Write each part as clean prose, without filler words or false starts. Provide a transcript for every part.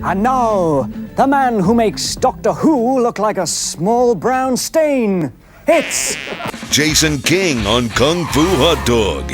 And now, the man who makes Doctor Who look like a small brown stain. It's Jason King on Kung Fu Hot Dog.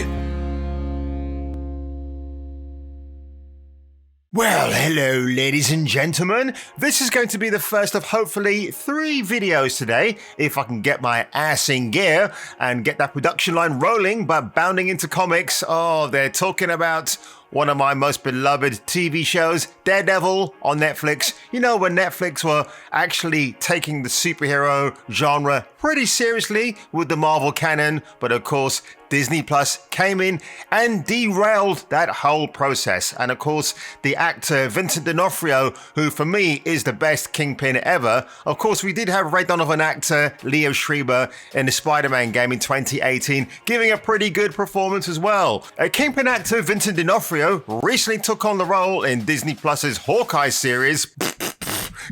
Well, hello ladies and gentlemen. This is going to be the first of hopefully 3 videos today, if I can get my ass in gear and get that production line rolling, but bounding into comics. Oh, they're talking about one of my most beloved TV shows, Daredevil on Netflix. You know, when Netflix were actually taking the superhero genre pretty seriously with the Marvel canon, but of course, Disney Plus came in and derailed that whole process. And of course, the actor Vincent D'Onofrio, who for me is the best Kingpin ever. Of course, we did have Ray Donovan actor Leo Schreiber in the Spider-Man game in 2018, giving a pretty good performance as well. Kingpin actor Vincent D'Onofrio recently took on the role in Disney Plus's Hawkeye series.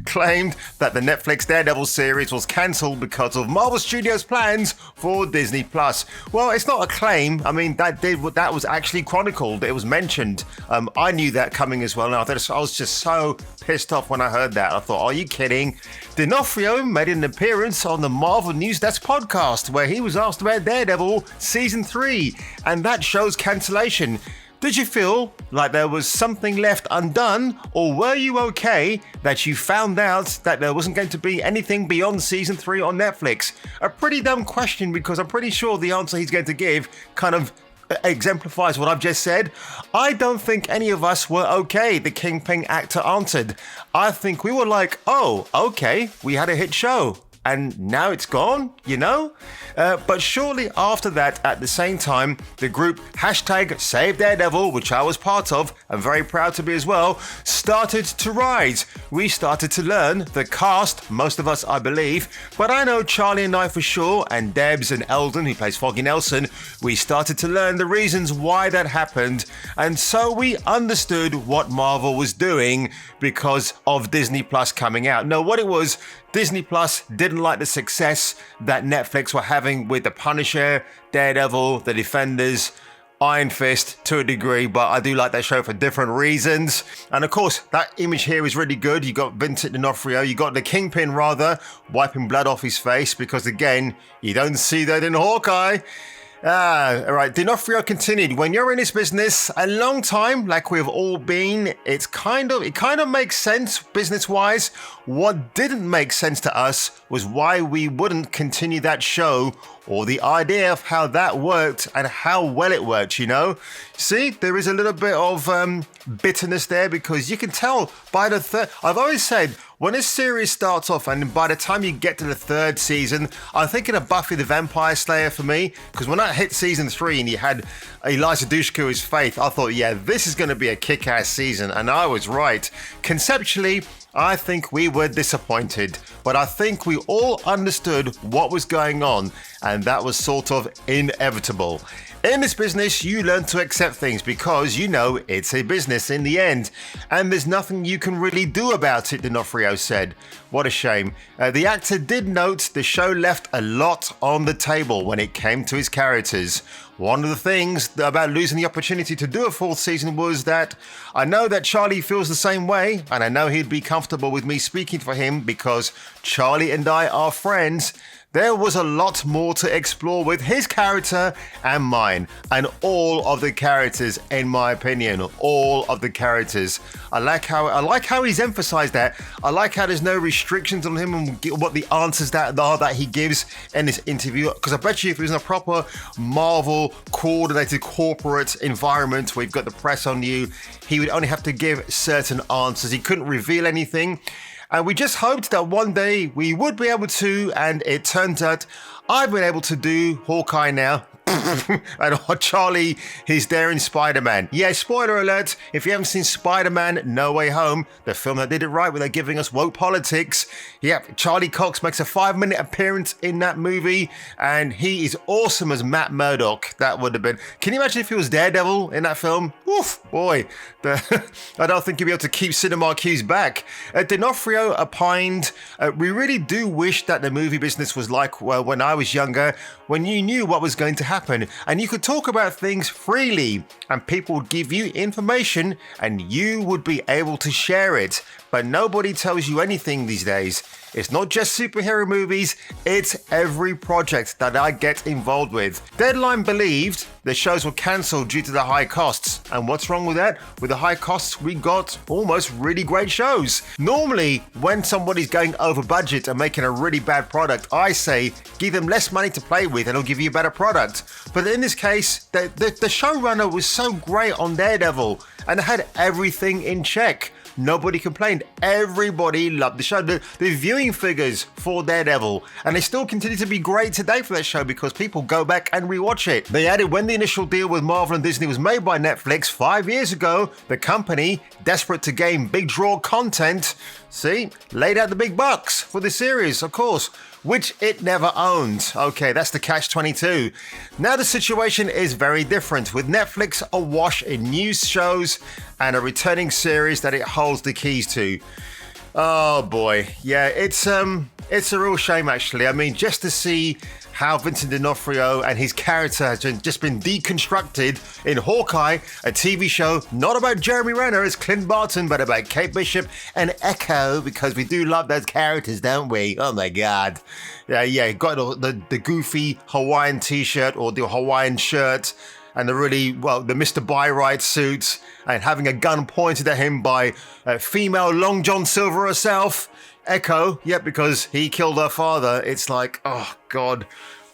Claimed that the Netflix Daredevil series was cancelled because of Marvel Studios' plans for Disney Plus. Well, it's not a claim. I mean, that was actually chronicled. It was mentioned. I knew that coming as well. And I was just so pissed off when I heard that. I thought, are you kidding? D'Onofrio made an appearance on the Marvel News Desk podcast where he was asked about Daredevil Season 3 and that show's cancellation. Did you feel like there was something left undone, or were you okay that you found out that there wasn't going to be anything beyond Season 3 on Netflix? A pretty dumb question, because I'm pretty sure the answer he's going to give kind of exemplifies what I've just said. I don't think any of us were okay, the Kingpin actor answered. I think we were like, oh, okay, we had a hit show. And now it's gone, you know? But shortly after that, at the same time, the group #Save Daredevil, which I was part of, and very proud to be as well, started to rise. We started to learn, the cast, most of us I believe, but I know Charlie and I for sure, and Debs and Eldon, who plays Foggy Nelson, we started to learn the reasons why that happened, and so we understood what Marvel was doing because of Disney Plus coming out. No, what it was, Disney Plus didn't like the success that Netflix were having with The Punisher, Daredevil, The Defenders, Iron Fist to a degree, but I do like that show for different reasons. And of course, that image here is really good. You got Vincent D'Onofrio, you got the Kingpin rather, wiping blood off his face, because again, you don't see that in Hawkeye. All right, D'Onofrio continued. When you're in this business a long time, like we've all been, it kind of makes sense business-wise. What didn't make sense to us was why we wouldn't continue that show, or the idea of how that worked and how well it worked, you know? See, there is a little bit of bitterness there, because you can tell by the third. I've always said, when a series starts off and by the time you get to the 3rd season, I'm thinking of Buffy the Vampire Slayer for me, because when I hit Season 3 and you had Eliza Dushku as Faith, I thought, yeah, this is going to be a kick-ass season, and I was right. Conceptually, I think we were disappointed, but I think we all understood what was going on, and that was sort of inevitable. In this business, you learn to accept things because you know it's a business in the end, and there's nothing you can really do about it, D'Onofrio said. What a shame. The actor did note the show left a lot on the table when it came to his characters. One of the things about losing the opportunity to do a 4th season was that I know that Charlie feels the same way, and I know he'd be comfortable with me speaking for him because Charlie and I are friends. There was a lot more to explore with his character and mine, and all of the characters, in my opinion, all of the characters. I like how he's emphasized that. I like how there's no restrictions on him and what the answers that are that he gives in this interview. Because I bet you if it was in a proper Marvel coordinated corporate environment where you've got the press on you, he would only have to give certain answers. He couldn't reveal anything. And we just hoped that one day we would be able to, and it turns out I've been able to do Hawkeye now. And Charlie, he's there in Spider-Man. Yeah, spoiler alert, if you haven't seen Spider-Man No Way Home, the film that did it right without giving us woke politics, yeah, Charlie Cox makes a 5-minute appearance in that movie, and he is awesome as Matt Murdock. That would have been... Can you imagine if he was Daredevil in that film? Oof, boy. I don't think you'll be able to keep cinema cues back. D'Onofrio opined, we really do wish that the movie business was like, well, when I was younger, when you knew what was going to happen happen, and you could talk about things freely, and people would give you information, and you would be able to share it. But nobody tells you anything these days. It's not just superhero movies, it's every project that I get involved with. Deadline believed the shows were cancelled due to the high costs. And what's wrong with that? With the high costs, we got almost really great shows. Normally, when somebody's going over budget and making a really bad product, I say, give them less money to play with and it'll give you a better product. But in this case, the showrunner was so great on Daredevil and had everything in check. Nobody complained. Everybody loved the show. The viewing figures for Daredevil, and they still continue to be great today for that show because people go back and rewatch it. They added when the initial deal with Marvel and Disney was made by Netflix 5 years ago, the company, desperate to gain big draw content, laid out the big bucks for the series, of course, which it never owned. Okay, that's the catch-22. Now the situation is very different, with Netflix awash in news shows and a returning series that it holds the keys to. Oh boy, yeah, it's a real shame actually. I mean, just to see how Vincent D'Onofrio and his character has just been deconstructed in Hawkeye, a TV show not about Jeremy Renner as Clint Barton, but about Kate Bishop and Echo, because we do love those characters, don't we? Oh my God. Yeah, got the goofy Hawaiian t-shirt or the Hawaiian shirt, and the Mr. Byright suit, and having a gun pointed at him by female Long John Silver herself. Echo, because he killed her father. It's like, oh God,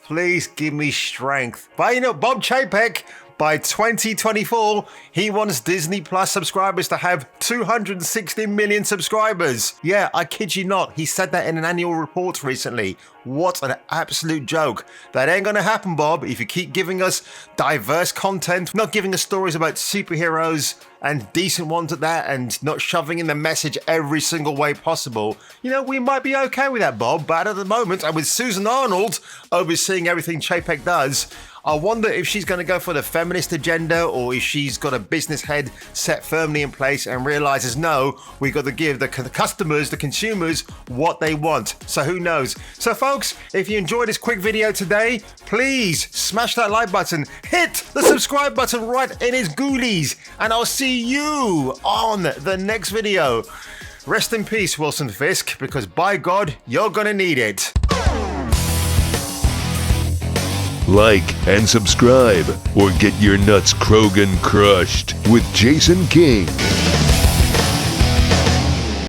please give me strength. But Bob Chapek, by 2024, he wants Disney Plus subscribers to have 260 million subscribers. Yeah, I kid you not. He said that in an annual report recently. What an absolute joke. That ain't gonna happen, Bob, if you keep giving us diverse content, not giving us stories about superheroes and decent ones at that, and not shoving in the message every single way possible. We might be okay with that, Bob, but at the moment, and with Susan Arnold overseeing everything Chapek does, I wonder if she's going to go for the feminist agenda, or if she's got a business head set firmly in place and realizes, no, we got to give the customers, the consumers, what they want. So who knows? So folks, if you enjoyed this quick video today, please smash that like button, hit the subscribe button right in his ghoulies, and I'll see you on the next video. Rest in peace, Wilson Fisk, because by God, you're going to need it. Like and subscribe, or get your nuts Krogan crushed with Jason King.